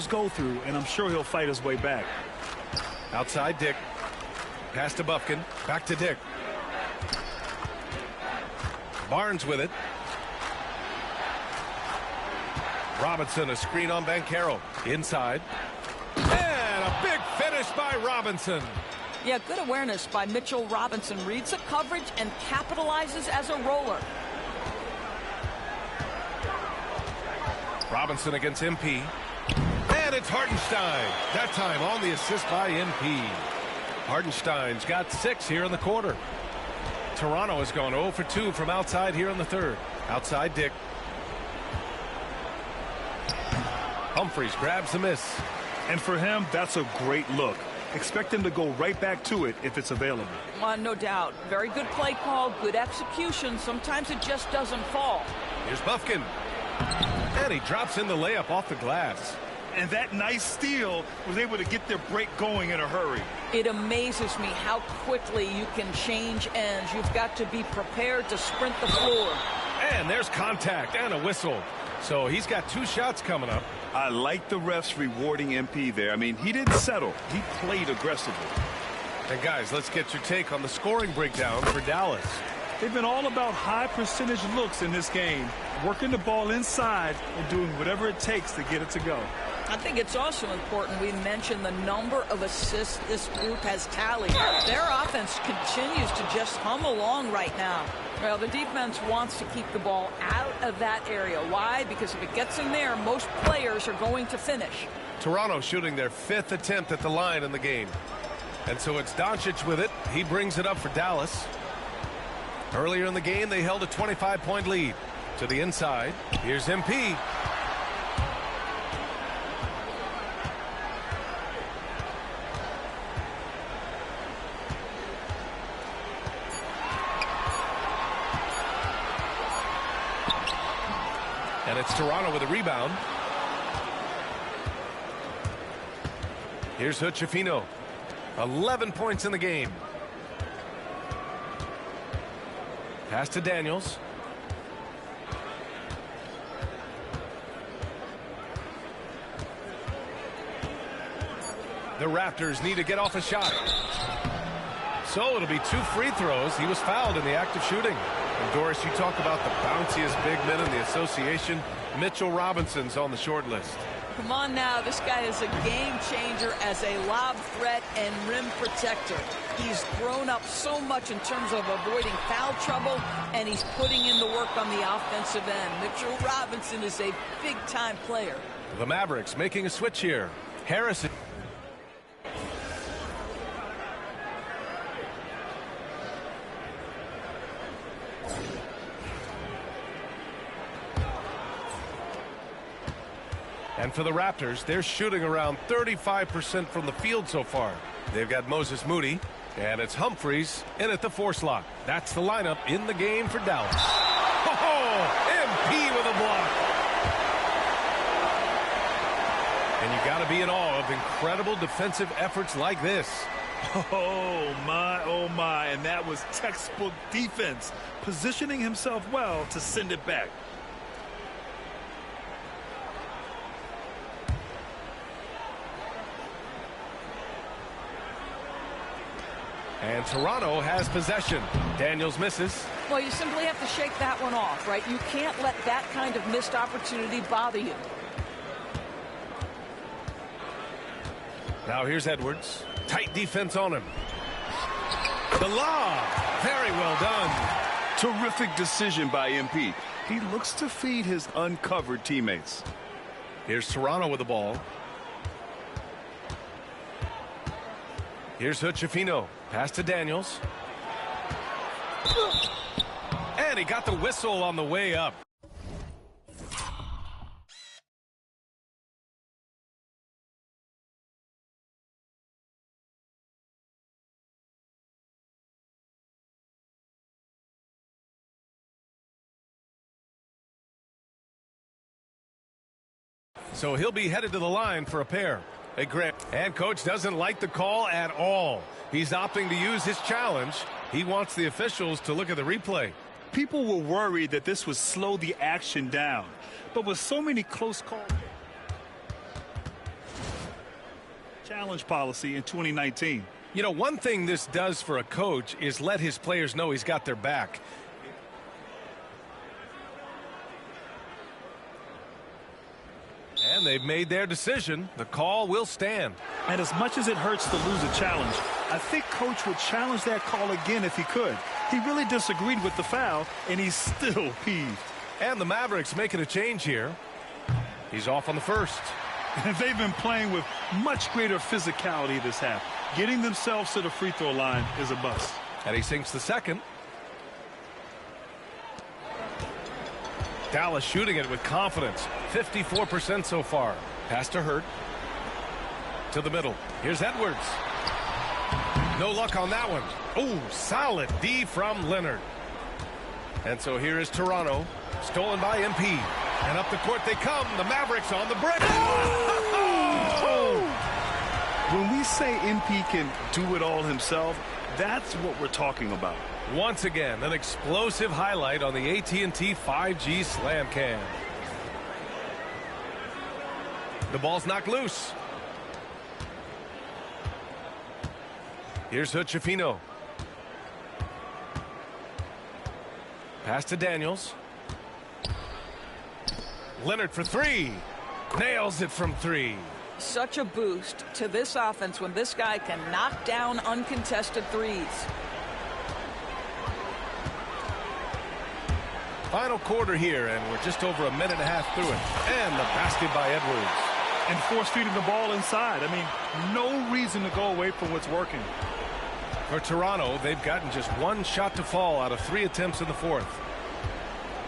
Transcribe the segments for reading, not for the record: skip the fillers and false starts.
go through, and I'm sure he'll fight his way back. Outside Dick. Pass to Bufkin. Back to Dick. Barnes with it. Robinson, a screen on Banchero. Inside. And a big finish by Robinson. Yeah, good awareness by Mitchell Robinson. Reads the coverage and capitalizes as a roller. Robinson against MP. And it's Hartenstein. That time on the assist by MP. Hartenstein's got 6 here in the quarter. Toronto has gone 0 for 2 from outside here in the third. Outside Dick. Humphries grabs the miss. And for him, that's a great look. Expect him to go right back to it if it's available. No doubt. Very good play call, good execution. Sometimes it just doesn't fall. Here's Bufkin. And he drops in the layup off the glass. And that nice steal was able to get their break going in a hurry. It amazes me how quickly you can change ends. You've got to be prepared to sprint the floor. And there's contact and a whistle. So he's got 2 shots coming up. I like the refs rewarding MP there. I mean, he didn't settle. He played aggressively. And guys, let's get your take on the scoring breakdown for Dallas. They've been all about high percentage looks in this game, working the ball inside and doing whatever it takes to get it to go. I think it's also important we mention the number of assists this group has tallied. Their offense continues to just hum along right now. Well, the defense wants to keep the ball out of that area. Why? Because if it gets in there, most players are going to finish. Toronto shooting their 5th attempt at the line in the game. And so it's Doncic with it. He brings it up for Dallas. Earlier in the game, they held a 25-point lead. To the inside. Here's MP. And it's Toronto with a rebound. Here's Hood-Schifino. 11 points in the game. Pass to Daniels. The Raptors need to get off a shot. So it'll be 2 free throws. He was fouled in the act of shooting. And Doris, you talk about the bounciest big men in the association. Mitchell Robinson's on the short list. Come on now, this guy is a game changer as a lob threat and rim protector. He's grown up so much in terms of avoiding foul trouble, and he's putting in the work on the offensive end. Mitchell Robinson is a big-time player. The Mavericks making a switch here. Harrison. And for the Raptors, they're shooting around 35% from the field so far. They've got Moses Moody, and it's Humphries in at the 4 slot. That's the lineup in the game for Dallas. Oh, MP with a block. And you got to be in awe of incredible defensive efforts like this. Oh, my, and that was textbook defense, positioning himself well to send it back. And Toronto has possession. Daniels misses. Well, you simply have to shake that one off, right? You can't let that kind of missed opportunity bother you. Now here's Edwards. Tight defense on him. The lob. Very well done. Terrific decision by MP. He looks to feed his uncovered teammates. Here's Toronto with the ball. Here's Hood-Schifino. Pass to Daniels. And he got the whistle on the way up. So he'll be headed to the line for a pair. Hey, Grant. And coach doesn't like the call at all. He's opting to use his challenge. He wants the officials to look at the replay. People were worried that this would slow the action down. But with so many close calls. challenge policy in 2019. You know, one thing this does for a coach is let his players know he's got their back. And they've made their decision. The call will stand. And as much as it hurts to lose a challenge, I think Coach would challenge that call again if he could. He really disagreed with the foul, and he's still peeved. And the Mavericks making a change here. He's off on the first. And they've been playing with much greater physicality this half. Getting themselves to the free throw line is a bust. And he sinks the second. Dallas shooting it with confidence. 54% so far. Pass to Hurt. To the middle. Here's Edwards. No luck on that one. Oh, solid D from Leonard. And so here is Toronto. Stolen by MP. And up the court they come. The Mavericks on the break. Oh! When we say MP can do it all himself, that's what we're talking about. Once again, an explosive highlight on the AT&T 5G Slam Cam. The ball's knocked loose. Here's Hood-Schifino. Pass to Daniels. Leonard for three. Nails it from three. Such a boost to this offense when this guy can knock down uncontested threes. Final quarter here, and we're just over a minute and a half through it. And the basket by Edwards. And force-feeding the ball inside. I mean, no reason to go away from what's working. For Toronto, they've gotten just one shot to fall out of 3 attempts in the fourth.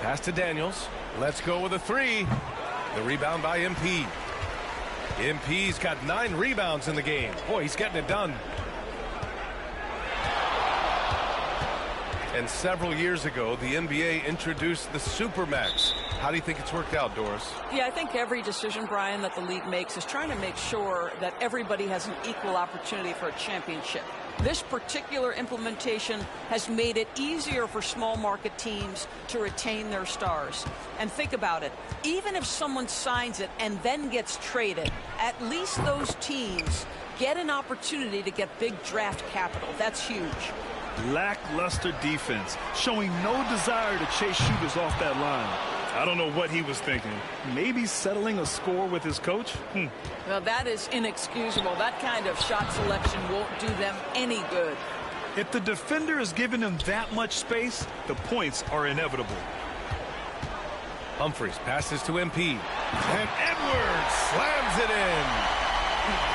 Pass to Daniels. Let's go with a three. The rebound by MP. MP's got 9 rebounds in the game. Boy, he's getting it done. And several years ago, the NBA introduced the Supermax. How do you think it's worked out, Doris? Yeah, I think every decision, Brian, that the league makes is trying to make sure that everybody has an equal opportunity for a championship. This particular implementation has made it easier for small market teams to retain their stars. And think about it. Even if someone signs it and then gets traded, at least those teams get an opportunity to get big draft capital. That's huge. Lackluster defense, showing no desire to chase shooters off that line. I don't know what he was thinking. Maybe settling a score with his coach? Well, that is inexcusable. That kind of shot selection won't do them any good. If the defender is giving him that much space, the points are inevitable. Humphries passes to MP. And Edwards slams it in.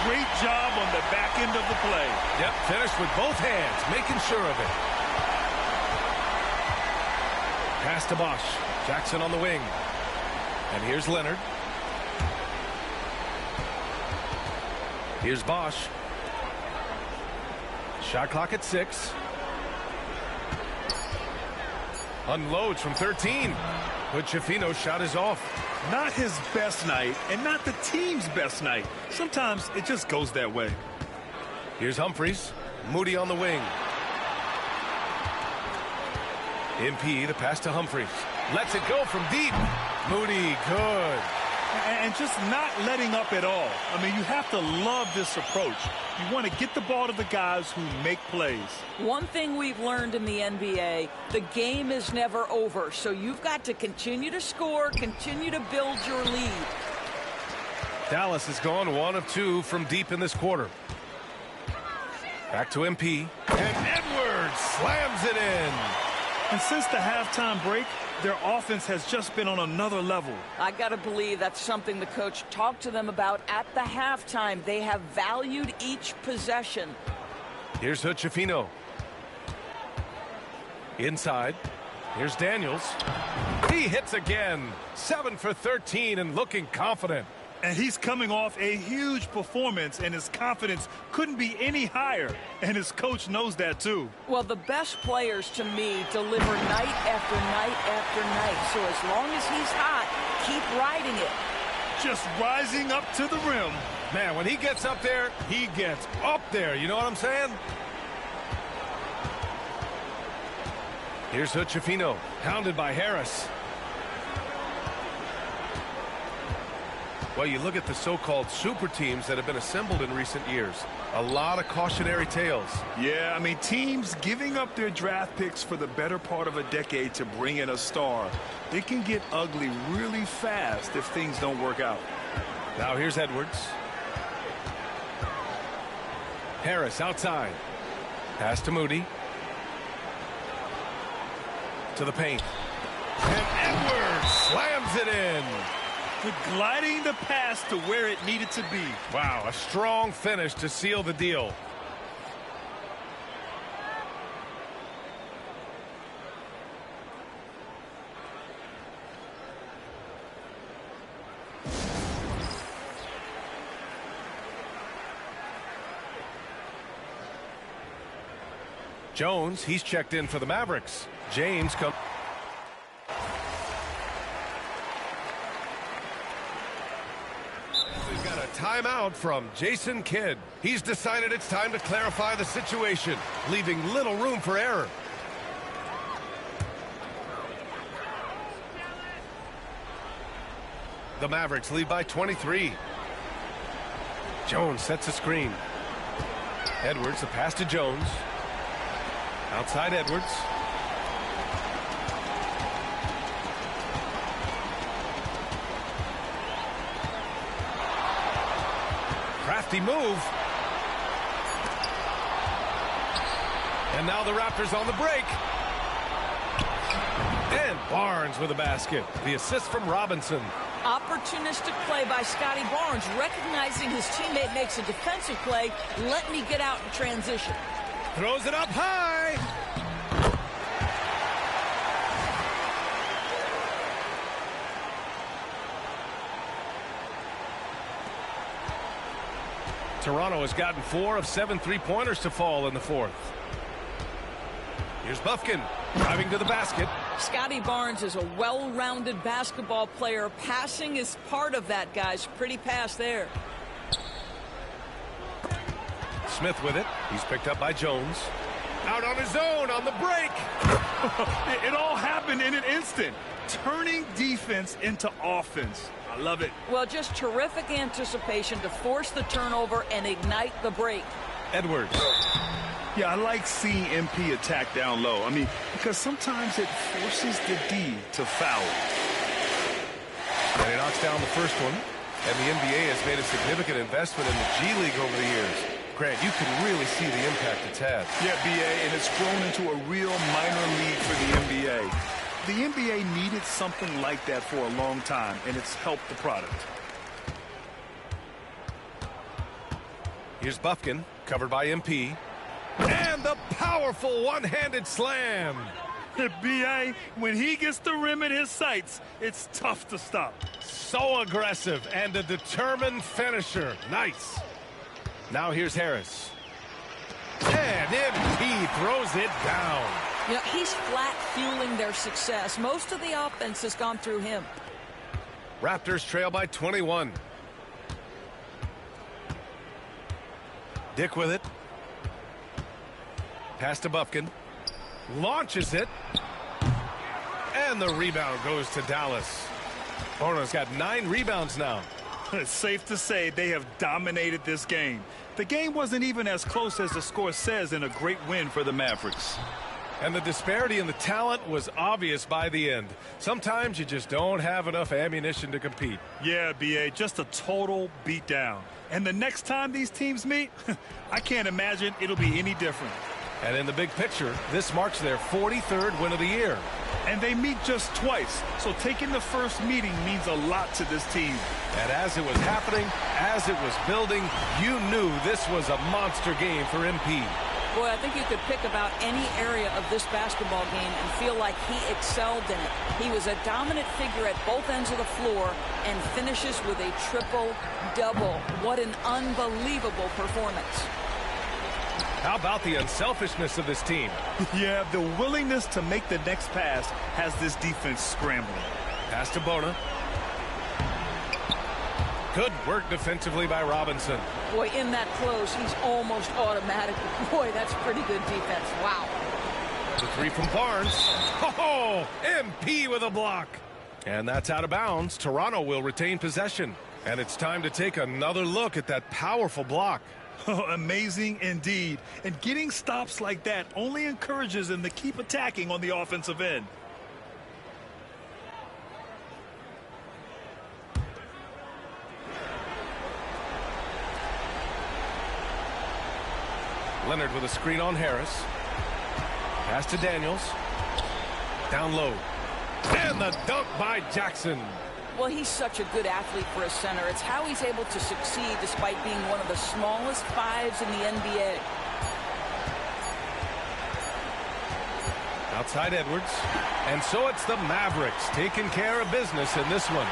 Great job on the back end of the play. Yep, finished with both hands, making sure of it. Pass to Bosch. Jackson on the wing. And here's Leonard. Here's Bosch. Shot clock at 6. Unloads from 13. Hood-Schifino's shot is off. Not his best night, and not the team's best night. Sometimes it just goes that way. Here's Humphries. Moody on the wing. MP, the pass to Humphries. Lets it go from deep. Moody, good. And just not letting up at all. I mean, you have to love this approach. You want to get the ball to the guys who make plays. One thing we've learned in the NBA, the game is never over. So you've got to continue to score, continue to build your lead. Dallas has gone 1 of 2 from deep in this quarter. Back to MP. And Edwards slams it in. And since the halftime break, their offense has just been on another level. I got to believe that's something the coach talked to them about at the halftime. They have valued each possession. Here's Hood-Schifino. Inside. Here's Daniels. He hits again. 7 for 13 and looking confident. And he's coming off a huge performance, and his confidence couldn't be any higher. And his coach knows that, too. Well, the best players, to me, deliver night after night after night. So as long as he's hot, keep riding it. Just rising up to the rim. Man, when he gets up there, he gets up there. You know what I'm saying? Here's Hood-Schifino, hounded by Harris. Well, you look at the so-called super teams that have been assembled in recent years. A lot of cautionary tales. Yeah, I mean, teams giving up their draft picks for the better part of a decade to bring in a star. It can get ugly really fast if things don't work out. Now here's Edwards. Harris outside. Pass to Moody. To the paint. And Edwards slams it in. Gliding the pass to where it needed to be. Wow, a strong finish to seal the deal. Jones, he's checked in for the Mavericks. James comes. We've got a timeout from Jason Kidd. He's decided it's time to clarify the situation, leaving little room for error. The Mavericks lead by 23. Jones sets a screen. Edwards, a pass to Jones. Outside Edwards. Crafty move. And now the Raptors on the break. And Barnes with a basket. The assist from Robinson. Opportunistic play by Scotty Barnes, recognizing his teammate makes a defensive play. Let me get out in transition. Throws it up high. Toronto has gotten 4 of 7 three-pointers to fall in the fourth. Here's Bufkin driving to the basket. Scotty Barnes is a well-rounded basketball player. Passing is part of that, guys. Pretty pass there. Smith with it. He's picked up by Jones. Out on his own on the break. It all happened in an instant. Turning defense into offense. I love it. Well, just terrific anticipation to force the turnover and ignite the break. Edwards. Yeah, I like seeing MP attack down low. I mean, because sometimes it forces the D to foul. And he knocks down the first one. And the NBA has made a significant investment in the G League over the years. Grant, you can really see the impact it's had. Yeah, BA, and it's grown into a real minor league for the NBA. The NBA needed something like that for a long time, and it's helped the product. Here's Bufkin, covered by MP. And the powerful one-handed slam. B.A., when he gets the rim in his sights, it's tough to stop. So aggressive and a determined finisher. Nice. Now here's Harris. And MP throws it down. You know, he's flat fueling their success. Most of the offense has gone through him. Raptors trail by 21. Dick with it. Pass to Bufkin. Launches it. And the rebound goes to Dallas. Bono's got 9 rebounds now. It's safe to say they have dominated this game. The game wasn't even as close as the score says in a great win for the Mavericks. And the disparity in the talent was obvious by the end. Sometimes you just don't have enough ammunition to compete. Yeah, B.A., just a total beatdown. And the next time these teams meet, I can't imagine it'll be any different. And in the big picture, this marks their 43rd win of the year. And they meet just twice, so taking the first meeting means a lot to this team. And as it was happening, as it was building, you knew this was a monster game for MP. Boy, I think you could pick about any area of this basketball game and feel like he excelled in it. He was a dominant figure at both ends of the floor and finishes with a triple-double. What an unbelievable performance. How about the unselfishness of this team? Yeah, the willingness to make the next pass has this defense scrambling. Pass to Bona. Good work defensively by Robinson. Boy, in that close, he's almost automatic. Boy, that's pretty good defense. Wow. The three from Barnes. Oh, MP with a block. And that's out of bounds. Toronto will retain possession. And it's time to take another look at that powerful block. Oh, amazing indeed. And getting stops like that only encourages them to keep attacking on the offensive end. Leonard with a screen on Harris. Pass to Daniels. Down low. And the dunk by Jackson. Well, he's such a good athlete for a center. It's how he's able to succeed despite being one of the smallest fives in the NBA. Outside Edwards. And so it's the Mavericks taking care of business in this one,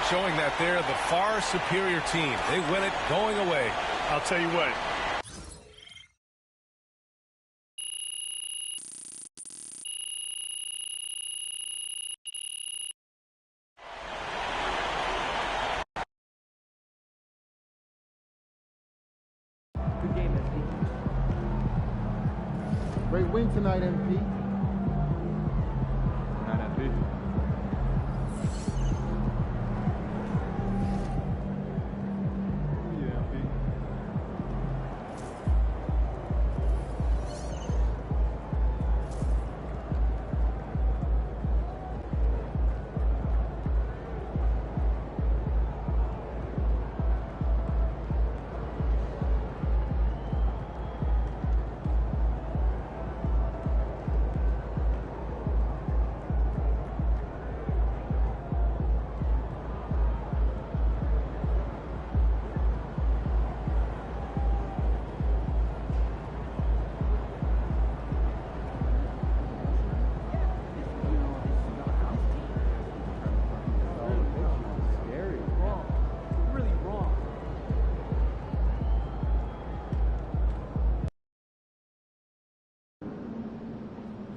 showing that they're the far superior team. They win it going away. I'll tell you what. Good game, MP. Great win tonight, MP. Not MP. Yeah, MP.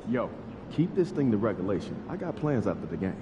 Yo, keep this thing to regulation. I got plans after the game.